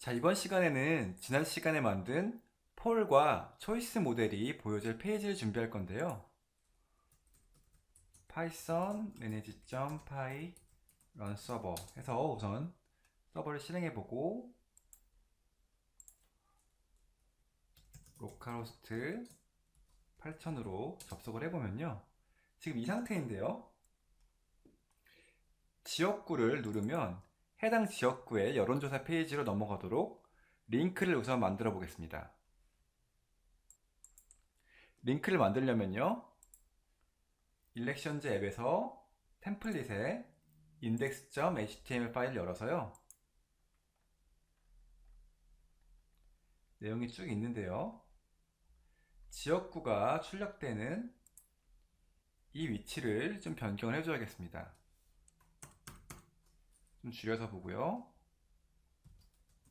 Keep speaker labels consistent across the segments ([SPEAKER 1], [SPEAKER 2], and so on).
[SPEAKER 1] 자, 이번 시간에는 지난 시간에 만든 폴과 초이스 모델이 보여질 페이지를 준비할 건데요. python manage.py run server 해서 우선 서버를 실행해보고 로컬호스트 8000으로 접속을 해보면요. 지금 이 상태인데요. 지역구를 누르면 해당 지역구의 여론조사 페이지로 넘어가도록 링크를 우선 만들어 보겠습니다. 링크를 만들려면요. 일렉션즈 앱에서 템플릿에 index.html 파일을 열어서요. 내용이 쭉 있는데요. 지역구가 출력되는 이 위치를 좀 변경을 해줘야겠습니다. 좀 줄여서 보고요.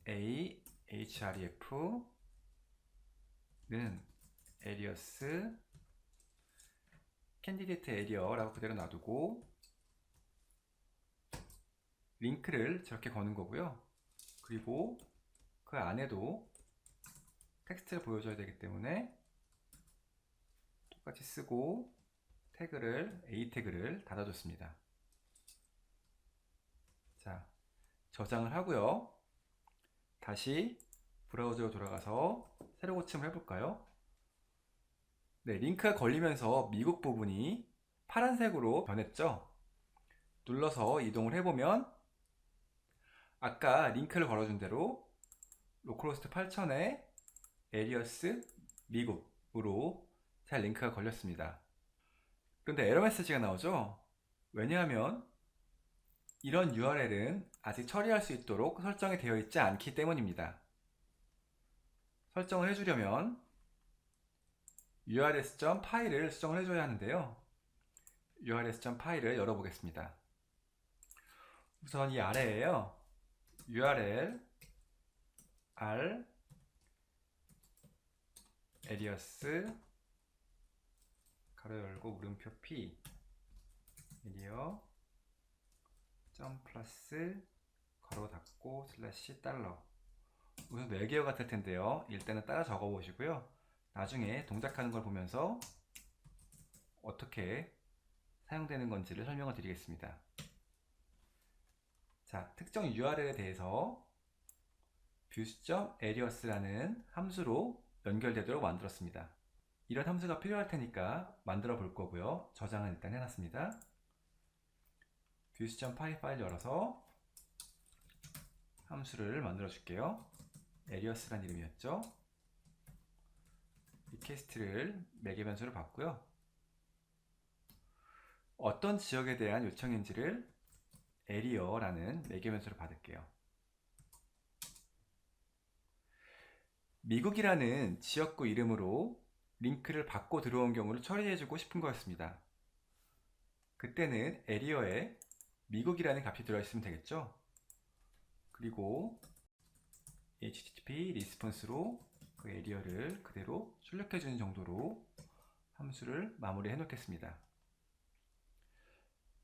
[SPEAKER 1] href는 alias candidate area라고 그대로 놔두고 링크를 저렇게 거는 거고요. 그리고 그 안에도 텍스트를 보여줘야 되기 때문에 똑같이 쓰고 A 태그를 닫아줬습니다. 자, 저장을 하고요. 다시 브라우저로 돌아가서 새로 고침을 해볼까요? 네, 링크가 걸리면서 미국 부분이 파란색으로 변했죠? 눌러서 이동을 해보면 아까 링크를 걸어준 대로 로컬호스트 8000에 에리어스 미국으로 잘 링크가 걸렸습니다. 그런데 에러 메시지가 나오죠? 왜냐하면 이런 URL은 아직 처리할 수 있도록 설정이 되어 있지 않기 때문입니다. 설정을 해주려면 urs.py를 수정을 해줘야 하는데요. urs.py를 열어보겠습니다. 우선 이 아래에요. url r alias 가로 열고 물음표 p 에리어 점 플러스 가로 닫고 슬래시 달러. 우선 4개와 같을 텐데요. 일단은 따라 적어 보시고요. 나중에 동작하는 걸 보면서 어떻게 사용되는 건지를 설명을 드리겠습니다. 자, 특정 URL에 대해서 views.alias라는 함수로 연결되도록 만들었습니다. 이런 함수가 필요할 테니까 만들어 볼 거고요. 저장은 일단 해놨습니다. views.py 파일 열어서 함수를 만들어 줄게요. alias라는 이름이었죠. 리퀘스트를 매개 변수로 받고요. 어떤 지역에 대한 요청인지를 area라는 매개 변수로 받을게요. 미국이라는 지역구 이름으로 링크를 받고 들어온 경우를 처리해주고 싶은 거였습니다. 그때는 area에 미국이라는 값이 들어있으면 되겠죠. 그리고 http 리스폰스로 그 area를 그대로 출력해주는 정도로 함수를 마무리해 놓겠습니다.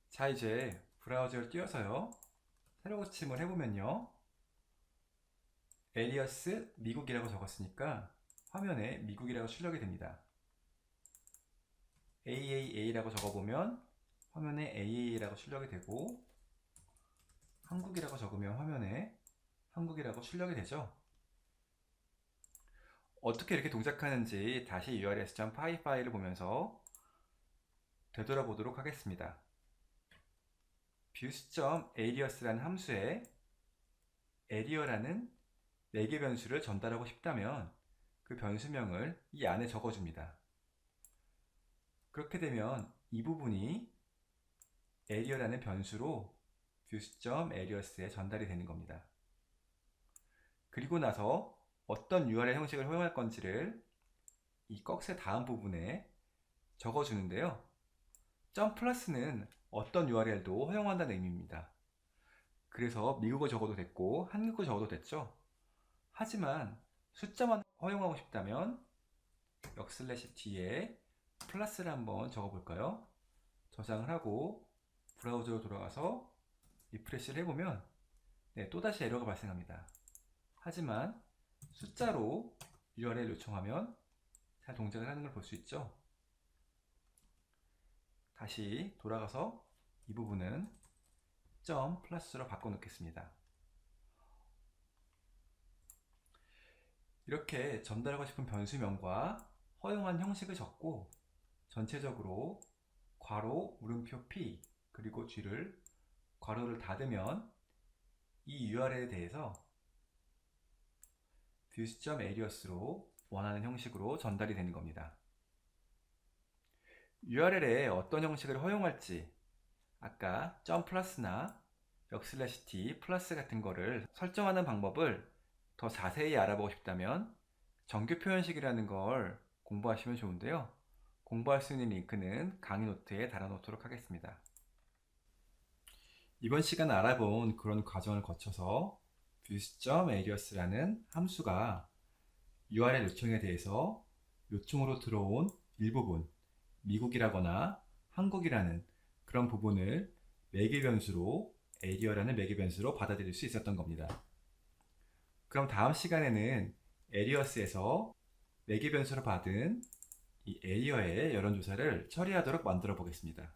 [SPEAKER 1] 자, 이제 브라우저를 띄워서요. 새로 고침을 해보면요. alias 미국이라고 적었으니까 화면에 미국이라고 출력이 됩니다. AAA라고 적어보면 화면에 AA라고 출력이 되고 한국이라고 적으면 화면에 한국이라고 출력이 되죠. 어떻게 이렇게 동작하는지 다시 urs.py 파일을 보면서 되돌아보도록 하겠습니다. views.alias라는 함수에 area라는 4개 변수를 전달하고 싶다면 그 변수명을 이 안에 적어줍니다. 그렇게 되면 이 부분이 area라는 변수로 views.alias에 전달이 되는 겁니다. 그리고 나서 어떤 URL 형식을 허용할 건지를 이 꺽쇠 다음 부분에 적어주는데요. 점 플러스는 어떤 URL도 허용한다는 의미입니다. 그래서 미국어 적어도 됐고 한국어 적어도 됐죠. 하지만 숫자만 허용하고 싶다면 역슬래시 뒤에 플러스를 한번 적어볼까요? 저장을 하고 브라우저로 돌아가서 리프레시를 해보면 네, 또다시 에러가 발생합니다. 하지만 숫자로 URL 요청하면 잘 동작을 하는 걸 볼 수 있죠. 다시 돌아가서 이 부분은 점 플러스로 바꿔 놓겠습니다. 이렇게 전달하고 싶은 변수명과 허용한 형식을 적고 전체적으로 괄호 물음표 p 그리고 G를 괄호를 닫으면 이 URL에 대해서 views.alias로 원하는 형식으로 전달이 되는 겁니다. URL에 어떤 형식을 허용할지 아까 점 플러스나 역/t 플러스 같은 거를 설정하는 방법을 더 자세히 알아보고 싶다면 정규 표현식이라는 걸 공부하시면 좋은데요. 공부할 수 있는 링크는 강의 노트에 달아놓도록 하겠습니다. 이번 시간에 알아본 그런 과정을 거쳐서 views.alias라는 함수가 URL 요청에 대해서 요청으로 들어온 일부분, 미국이라거나 한국이라는 그런 부분을 매개 변수로 에리어라는 매개 변수로 받아들일 수 있었던 겁니다. 그럼 다음 시간에는 에리어스에서 매개 변수로 받은 이 에리어의 여론조사를 처리하도록 만들어 보겠습니다.